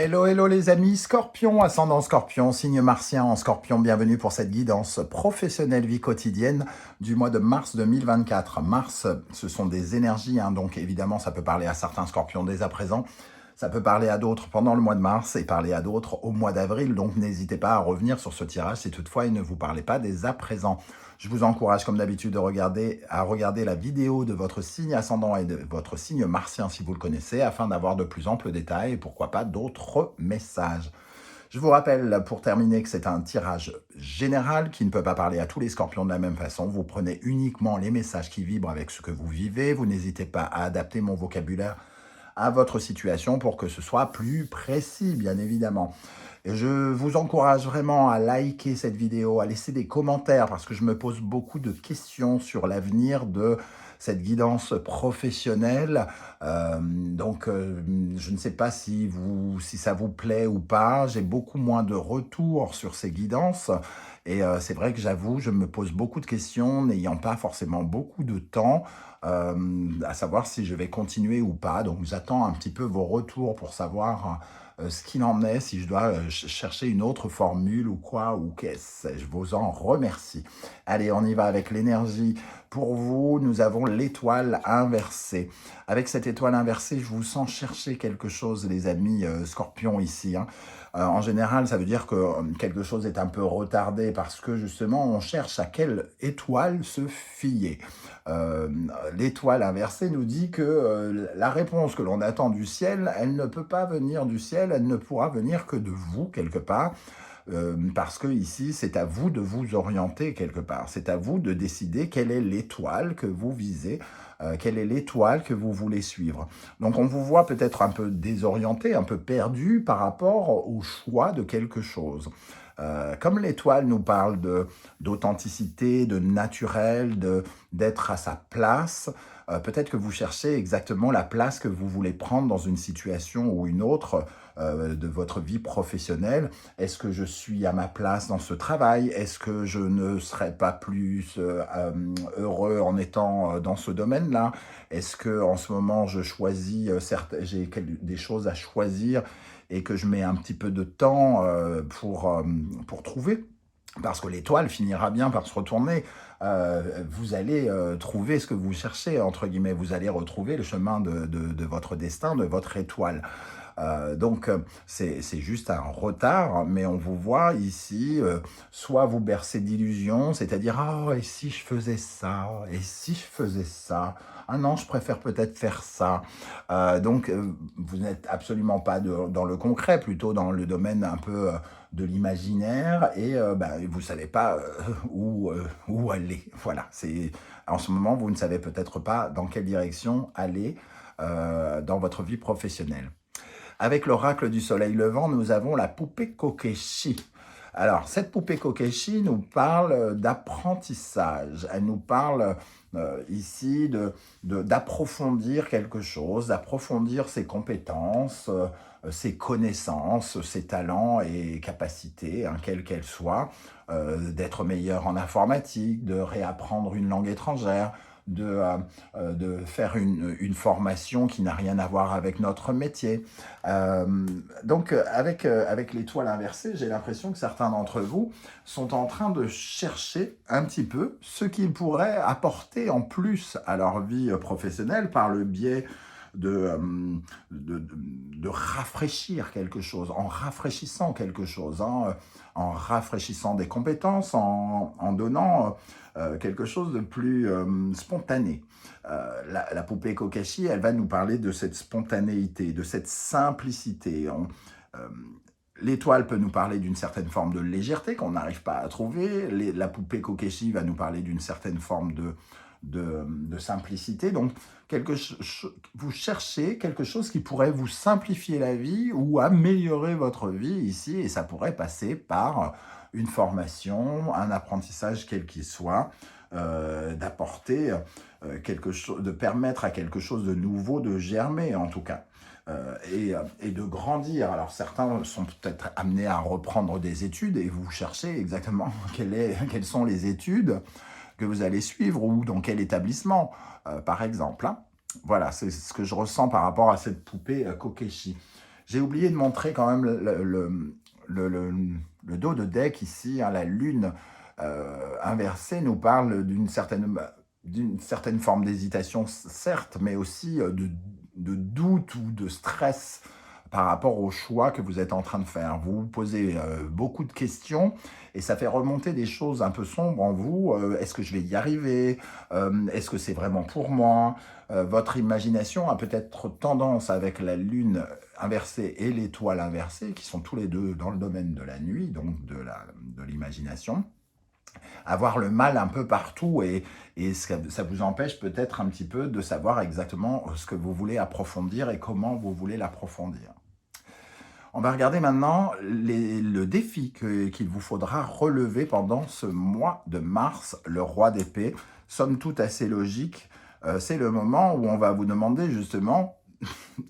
Hello, hello les amis, Scorpion, ascendant Scorpion, signe martien en Scorpion, bienvenue pour cette guidance professionnelle vie quotidienne du mois de mars 2024. Mars, ce sont des énergies, donc évidemment ça peut parler à certains Scorpions dès à présent, ça peut parler à d'autres pendant le mois de mars et parler à d'autres au mois d'avril, donc n'hésitez pas à revenir sur ce tirage si toutefois il ne vous parlait pas dès à présent. Je vous encourage comme d'habitude à regarder la vidéo de votre signe ascendant et de votre signe martien si vous le connaissez, afin d'avoir de plus amples détails et pourquoi pas d'autres messages. Je vous rappelle pour terminer que c'est un tirage général qui ne peut pas parler à tous les scorpions de la même façon. Vous prenez uniquement les messages qui vibrent avec ce que vous vivez. Vous n'hésitez pas à adapter mon vocabulaire à votre situation pour que ce soit plus précis, bien évidemment. Et je vous encourage vraiment à liker cette vidéo, à laisser des commentaires parce que je me pose beaucoup de questions sur l'avenir de cette guidance professionnelle. Je ne sais pas si ça vous plaît ou pas. J'ai beaucoup moins de retours sur ces guidances. Et c'est vrai que j'avoue, je me pose beaucoup de questions, n'ayant pas forcément beaucoup de temps, à savoir si je vais continuer ou pas. Donc j'attends un petit peu vos retours pour savoir ce qu'il en est, si je dois chercher une autre formule ou quoi, ou qu'est-ce. Je vous en remercie. Allez, on y va avec l'énergie. Pour vous, nous avons l'étoile inversée. Avec cette étoile inversée, je vous sens chercher quelque chose, les amis scorpions ici. En général, ça veut dire que quelque chose est un peu retardé parce que justement, on cherche à quelle étoile se fier. L'étoile inversée nous dit que la réponse que l'on attend du ciel, elle ne peut pas venir du ciel, elle ne pourra venir que de vous, quelque part. Parce que ici, c'est à vous de vous orienter quelque part. C'est à vous de décider quelle est l'étoile que vous visez, quelle est l'étoile que vous voulez suivre. Donc, on vous voit peut-être un peu désorienté, un peu perdu par rapport au choix de quelque chose. Comme l'étoile nous parle d'authenticité, de naturel, d'être à sa place, peut-être que vous cherchez exactement la place que vous voulez prendre dans une situation ou une autre de votre vie professionnelle. Est-ce que je suis à ma place dans ce travail? Est-ce que je ne serais pas plus heureux en étant dans ce domaine-là? Est-ce que en ce moment je choisis, j'ai des choses à choisir et que je mets un petit peu de temps pour trouver? Parce que l'étoile finira bien par se retourner. Vous allez trouver ce que vous cherchez, entre guillemets. Vous allez retrouver le chemin de votre destin, de votre étoile. C'est juste un retard, mais on vous voit ici, soit vous bercer d'illusions, c'est-à-dire « Ah, et si je faisais ça? Et si je faisais ça? Ah non, je préfère peut-être faire ça. » Vous n'êtes absolument pas dans le concret, plutôt dans le domaine un peu de l'imaginaire, et vous ne savez pas où aller. Voilà, en ce moment, vous ne savez peut-être pas dans quelle direction aller dans votre vie professionnelle. Avec l'oracle du soleil levant, nous avons la poupée Kokeshi. Alors, cette poupée Kokeshi nous parle d'apprentissage. Elle nous parle ici d'approfondir quelque chose, d'approfondir ses compétences, ses connaissances, ses talents et capacités, quelles qu'elles soient, d'être meilleur en informatique, de réapprendre une langue étrangère, de faire une formation qui n'a rien à voir avec notre métier. Avec l'étoile inversée, j'ai l'impression que certains d'entre vous sont en train de chercher un petit peu ce qu'ils pourraient apporter en plus à leur vie professionnelle par le biais de rafraîchir quelque chose, en rafraîchissant quelque chose, en rafraîchissant des compétences, en donnant quelque chose de plus spontané. La poupée Kokeshi, elle va nous parler de cette spontanéité, de cette simplicité. L'étoile peut nous parler d'une certaine forme de légèreté qu'on n'arrive pas à trouver. La poupée Kokeshi va nous parler d'une certaine forme de simplicité. Donc, vous cherchez quelque chose qui pourrait vous simplifier la vie ou améliorer votre vie ici, et ça pourrait passer par une formation, un apprentissage quel qu'il soit, d'apporter quelque chose, de permettre à quelque chose de nouveau de germer en tout cas. Et de grandir. Alors certains sont peut-être amenés à reprendre des études et vous cherchez exactement quelles sont les études que vous allez suivre ou dans quel établissement, par exemple. Voilà, c'est ce que je ressens par rapport à cette poupée Kokeshi. J'ai oublié de montrer quand même le, le- le dos de deck ici, hein, la lune inversée nous parle d'une certaine forme d'hésitation, certes, mais aussi de doute ou de stress par rapport au choix que vous êtes en train de faire. Vous vous posez beaucoup de questions et ça fait remonter des choses un peu sombres en vous. Est-ce que je vais y arriver? Est-ce que c'est vraiment pour moi? Votre imagination a peut-être tendance avec la lune inversée et l'étoile inversée, qui sont tous les deux dans le domaine de la nuit, donc de l'imagination, avoir le mal un peu partout et ça vous empêche peut-être un petit peu de savoir exactement ce que vous voulez approfondir et comment vous voulez l'approfondir. On va regarder maintenant le défi qu'il vous faudra relever pendant ce mois de mars, le roi d'épée. Somme toute assez logique, c'est le moment où on va vous demander justement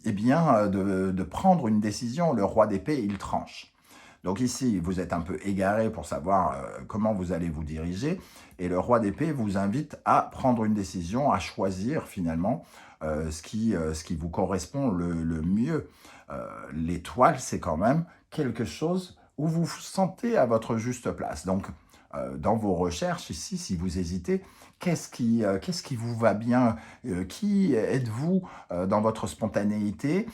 eh bien, de prendre une décision. Le roi d'épée, il tranche. Donc ici, vous êtes un peu égaré pour savoir comment vous allez vous diriger. Et le roi d'épée vous invite à prendre une décision, à choisir finalement ce qui vous correspond le mieux. L'étoile, c'est quand même quelque chose où vous vous sentez à votre juste place. Donc, dans vos recherches ici, si vous hésitez, qu'est-ce qui vous va bien? Qui êtes-vous dans votre spontanéité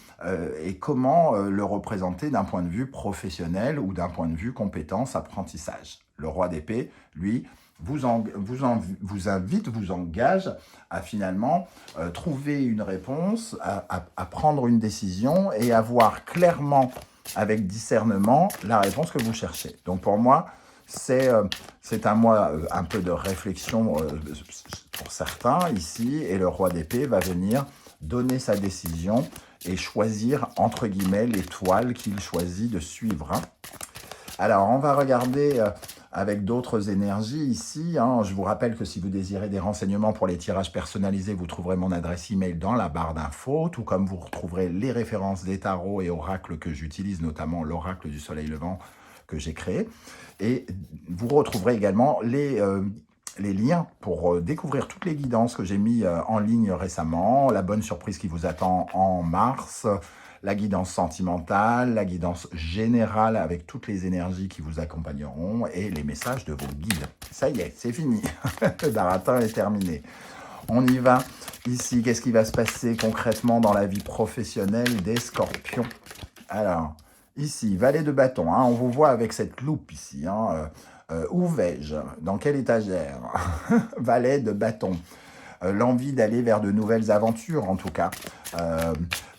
et comment le représenter d'un point de vue professionnel ou d'un point de vue compétence, apprentissage? Le roi d'épée, lui, vous invite, vous engage à finalement trouver une réponse, à prendre une décision et à voir clairement, avec discernement, la réponse que vous cherchez. Donc pour moi, c'est un mois un peu de réflexion pour certains ici, et le roi d'épée va venir donner sa décision et choisir, entre guillemets, l'étoile qu'il choisit de suivre. Hein. Alors, on va regarder avec d'autres énergies ici. Hein. Je vous rappelle que si vous désirez des renseignements pour les tirages personnalisés, vous trouverez mon adresse email dans la barre d'infos, tout comme vous retrouverez les références des tarots et oracles que j'utilise, notamment l'oracle du soleil levant que j'ai créé. Et vous retrouverez également les liens pour découvrir toutes les guidances que j'ai mis en ligne récemment, la bonne surprise qui vous attend en mars, la guidance sentimentale, la guidance générale avec toutes les énergies qui vous accompagneront et les messages de vos guides. Ça y est, c'est fini. Le baratin est terminé. On y va. Ici, qu'est-ce qui va se passer concrètement dans la vie professionnelle des scorpions? Alors, ici, valet de bâton. Hein, on vous voit avec cette loupe ici. Hein, où vais-je? Dans quelle étagère? Valet de bâton. L'envie d'aller vers de nouvelles aventures, en tout cas.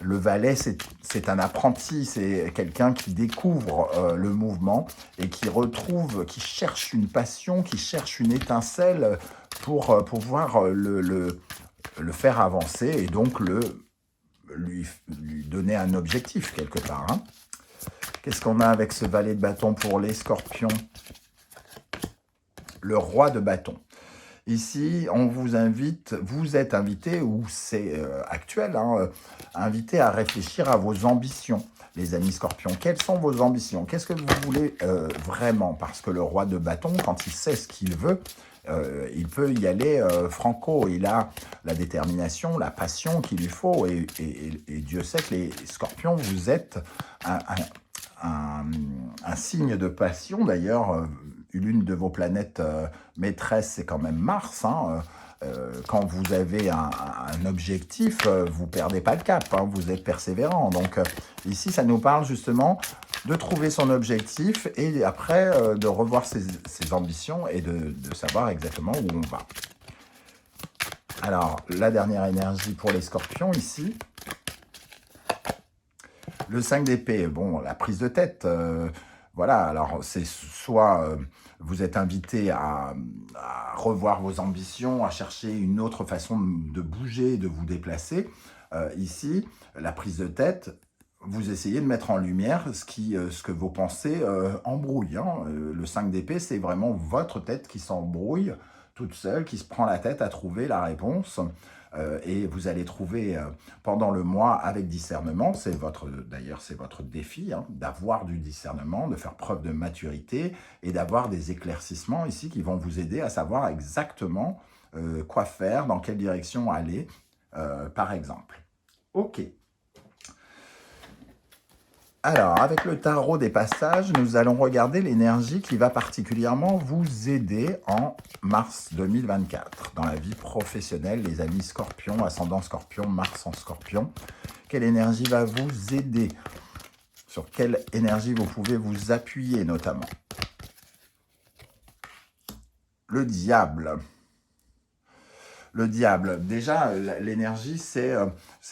Le valet, c'est un apprenti, c'est quelqu'un qui découvre le mouvement et qui retrouve, qui cherche une passion, qui cherche une étincelle pour pouvoir le faire avancer et donc lui donner un objectif quelque part. Hein. Qu'est-ce qu'on a avec ce valet de bâton pour les scorpions? Le roi de bâton. Ici, on vous invite, vous êtes invité, ou c'est actuel, hein, invité à réfléchir à vos ambitions, les amis scorpions. Quelles sont vos ambitions? Qu'est-ce que vous voulez vraiment? Parce que le roi de bâton, quand il sait ce qu'il veut, il peut y aller franco. Il a la détermination, la passion qu'il lui faut. Et Dieu sait que les scorpions, vous êtes un signe de passion. D'ailleurs, l'une de vos planètes maîtresses, c'est quand même Mars. Hein. Quand vous avez un objectif, vous ne perdez pas le cap, hein, vous êtes persévérant. Donc ici, ça nous parle justement de trouver son objectif et après de revoir ses ambitions et de savoir exactement où on va. Alors, la dernière énergie pour les scorpions ici. Le 5 d'épée, bon, la prise de tête, voilà, alors c'est soit vous êtes invité à revoir vos ambitions, à chercher une autre façon de bouger, de vous déplacer. Ici, la prise de tête, vous essayez de mettre en lumière ce que vos pensées embrouillent. Hein. Le 5 d'épée, c'est vraiment votre tête qui s'embrouille toute seule, qui se prend la tête à trouver la réponse. Et vous allez trouver pendant le mois avec discernement, d'ailleurs c'est votre défi, hein, d'avoir du discernement, de faire preuve de maturité et d'avoir des éclaircissements ici qui vont vous aider à savoir exactement quoi faire, dans quelle direction aller, par exemple. Ok. Alors, avec le tarot des passages, nous allons regarder l'énergie qui va particulièrement vous aider en mars 2024 dans la vie professionnelle, les amis scorpions, ascendant scorpion, Mars en scorpion. Quelle énergie va vous aider? Sur quelle énergie vous pouvez vous appuyer notamment? Le diable. Le diable, déjà, l'énergie, c'est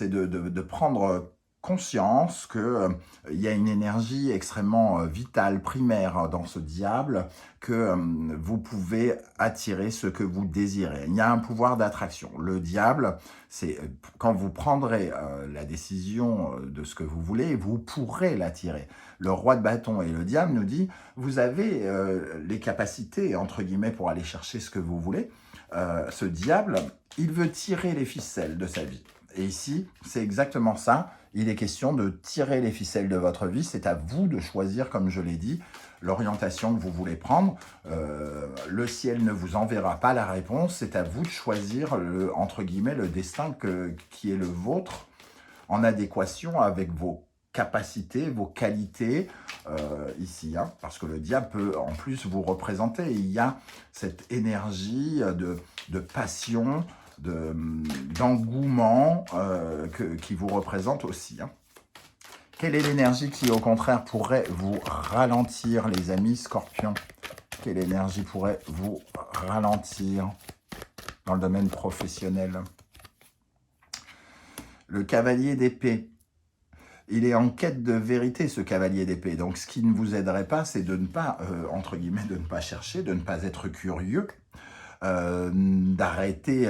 de prendre conscience qu'il y a une énergie extrêmement vitale, primaire dans ce diable, que vous pouvez attirer ce que vous désirez. Il y a un pouvoir d'attraction. Le diable, c'est quand vous prendrez la décision de ce que vous voulez, vous pourrez l'attirer. Le roi de bâton et le diable nous dit, vous avez les capacités, entre guillemets, pour aller chercher ce que vous voulez. Ce diable, il veut tirer les ficelles de sa vie. Et ici, c'est exactement ça. Il est question de tirer les ficelles de votre vie. C'est à vous de choisir, comme je l'ai dit, l'orientation que vous voulez prendre. Le ciel ne vous enverra pas la réponse. C'est à vous de choisir, entre guillemets, le destin qui est le vôtre en adéquation avec vos capacités, vos qualités, ici, hein, parce que le diable peut en plus vous représenter. Il y a cette énergie de passion, d'engouement qui vous représente aussi. Hein. Quelle est l'énergie qui, au contraire, pourrait vous ralentir, les amis scorpions? Quelle énergie pourrait vous ralentir dans le domaine professionnel? Le cavalier d'épée. Il est en quête de vérité, ce cavalier d'épée. Donc, ce qui ne vous aiderait pas, c'est de ne pas, entre guillemets, de ne pas chercher, de ne pas être curieux, d'arrêter,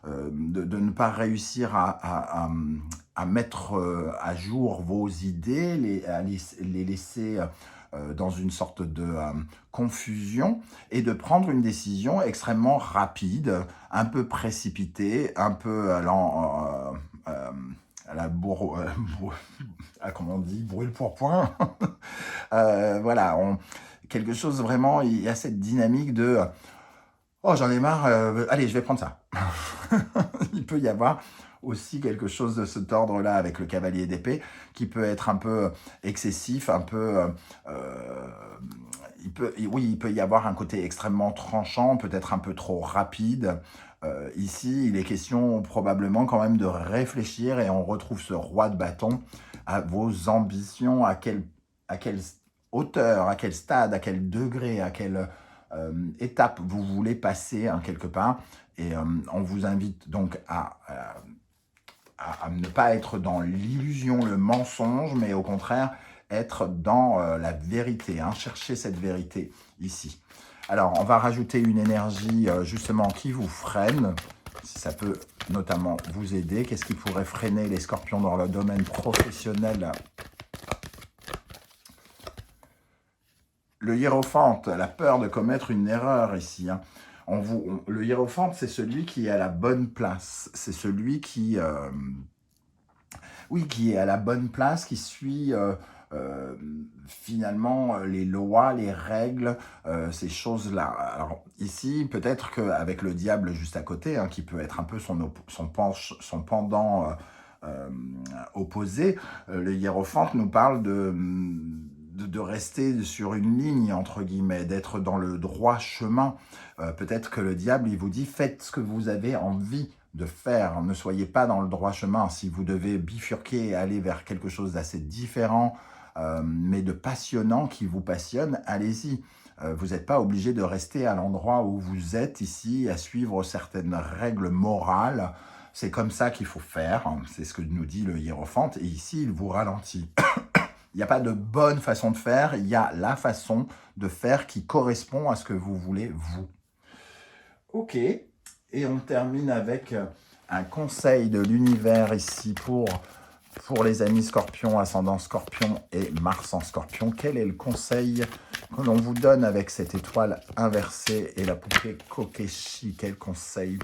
de ne pas réussir à mettre à jour vos idées, à les laisser dans une sorte de confusion et de prendre une décision extrêmement rapide, un peu précipitée, un peu allant à la comment on dit, brûle pour point. Voilà, quelque chose vraiment, il y a cette dynamique de oh, j'en ai marre, allez, je vais prendre ça. Il peut y avoir aussi quelque chose de cet ordre-là avec le cavalier d'épée qui peut être un peu excessif, un peu... il peut y avoir un côté extrêmement tranchant, peut-être un peu trop rapide. Ici, il est question probablement quand même de réfléchir et on retrouve ce roi de bâton à vos ambitions, à quelle hauteur, à quel stade, à quel degré, à quelle étape vous voulez passer hein, quelque part. Et on vous invite donc à ne pas être dans l'illusion, le mensonge, mais au contraire être dans la vérité, hein, chercher cette vérité ici. Alors, on va rajouter une énergie justement qui vous freine, si ça peut notamment vous aider. Qu'est-ce qui pourrait freiner les scorpions dans le domaine professionnel? Le hiérophante, la peur de commettre une erreur ici. Hein. Le hiérophante, c'est celui qui est à la bonne place. C'est celui qui, qui est à la bonne place, qui suit finalement les lois, les règles, ces choses-là. Alors ici, peut-être qu'avec le diable juste à côté, hein, qui peut être un peu son pendant opposé, le hiérophante nous parle de rester sur une ligne, entre guillemets, d'être dans le droit chemin. Peut-être que le diable, il vous dit, faites ce que vous avez envie de faire. Ne soyez pas dans le droit chemin. Si vous devez bifurquer et aller vers quelque chose d'assez différent, mais de passionnant, qui vous passionne, allez-y. Vous n'êtes pas obligé de rester à l'endroit où vous êtes ici, à suivre certaines règles morales. C'est comme ça qu'il faut faire. C'est ce que nous dit le hiérophante. Et ici, il vous ralentit. Il n'y a pas de bonne façon de faire, il y a la façon de faire qui correspond à ce que vous voulez, vous. Ok, et on termine avec un conseil de l'univers ici pour les amis scorpions, ascendant scorpion et Mars en scorpion. Quel est le conseil que l'on vous donne avec cette étoile inversée et la poupée Kokeshi? Quel conseil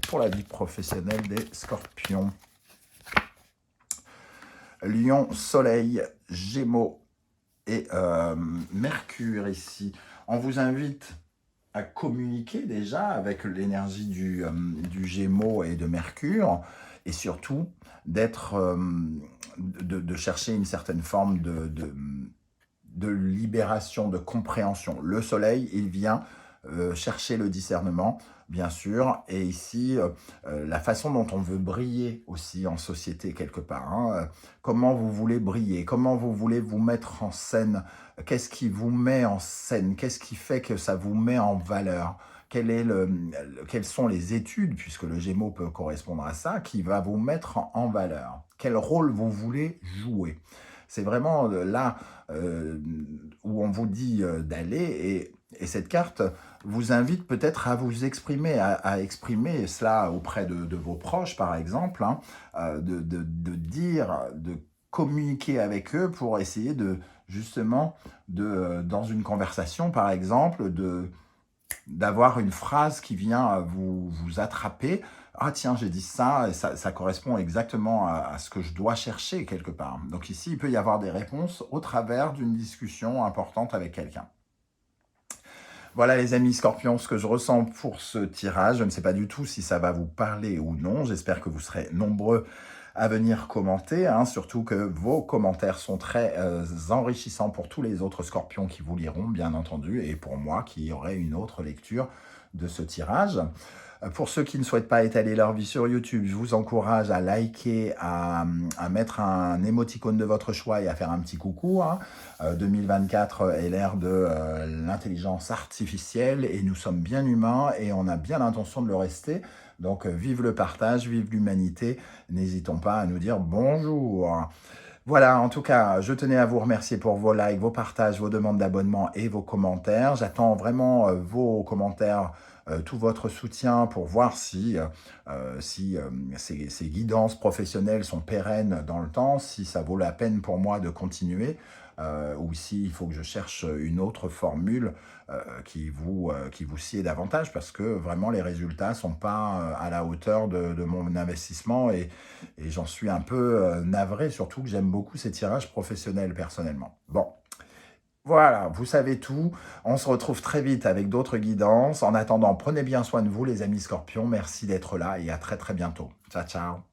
pour la vie professionnelle des scorpions? Lion, Soleil, Gémeaux et Mercure ici. On vous invite à communiquer déjà avec l'énergie du Gémeaux et de Mercure et surtout d'être, de chercher une certaine forme de libération, de compréhension. Le soleil, il vient chercher le discernement, bien sûr, et ici, la façon dont on veut briller aussi en société quelque part. Hein, comment vous voulez briller, comment vous voulez vous mettre en scène, qu'est-ce qui vous met en scène, qu'est-ce qui fait que ça vous met en valeur, quelles sont les études, puisque le Gémeaux peut correspondre à ça, qui va vous mettre en valeur. Quel rôle vous voulez jouer. C'est vraiment là où on vous dit d'aller, et cette carte vous invite peut-être à vous exprimer, à exprimer cela auprès de vos proches, par exemple, hein, de dire, de communiquer avec eux pour essayer justement, dans une conversation, par exemple, d'avoir une phrase qui vient vous attraper. Ah tiens, j'ai dit ça, et ça correspond exactement à ce que je dois chercher quelque part. Donc ici, il peut y avoir des réponses au travers d'une discussion importante avec quelqu'un. Voilà les amis Scorpions, ce que je ressens pour ce tirage. Je ne sais pas du tout si ça va vous parler ou non. J'espère que vous serez nombreux à venir commenter, hein, surtout que vos commentaires sont très enrichissants pour tous les autres Scorpions qui vous liront, bien entendu, et pour moi qui aurai une autre lecture de ce tirage. Pour ceux qui ne souhaitent pas étaler leur vie sur YouTube, je vous encourage à liker, à mettre un émoticône de votre choix et à faire un petit coucou. Hein. 2024 est l'ère de l'intelligence artificielle et nous sommes bien humains et on a bien l'intention de le rester. Donc vive le partage, vive l'humanité. N'hésitons pas à nous dire bonjour. Voilà, en tout cas, je tenais à vous remercier pour vos likes, vos partages, vos demandes d'abonnement et vos commentaires. J'attends vraiment vos commentaires, tout votre soutien pour voir si ces guidances professionnelles sont pérennes dans le temps, si ça vaut la peine pour moi de continuer, ou s'il faut que je cherche une autre formule qui vous sied davantage, parce que vraiment les résultats ne sont pas à la hauteur de mon investissement, et j'en suis un peu navré, surtout que j'aime beaucoup ces tirages professionnels personnellement. Bon, voilà, vous savez tout. On se retrouve très vite avec d'autres guidances. En attendant, prenez bien soin de vous les amis Scorpions. Merci d'être là et à très très bientôt. Ciao, ciao.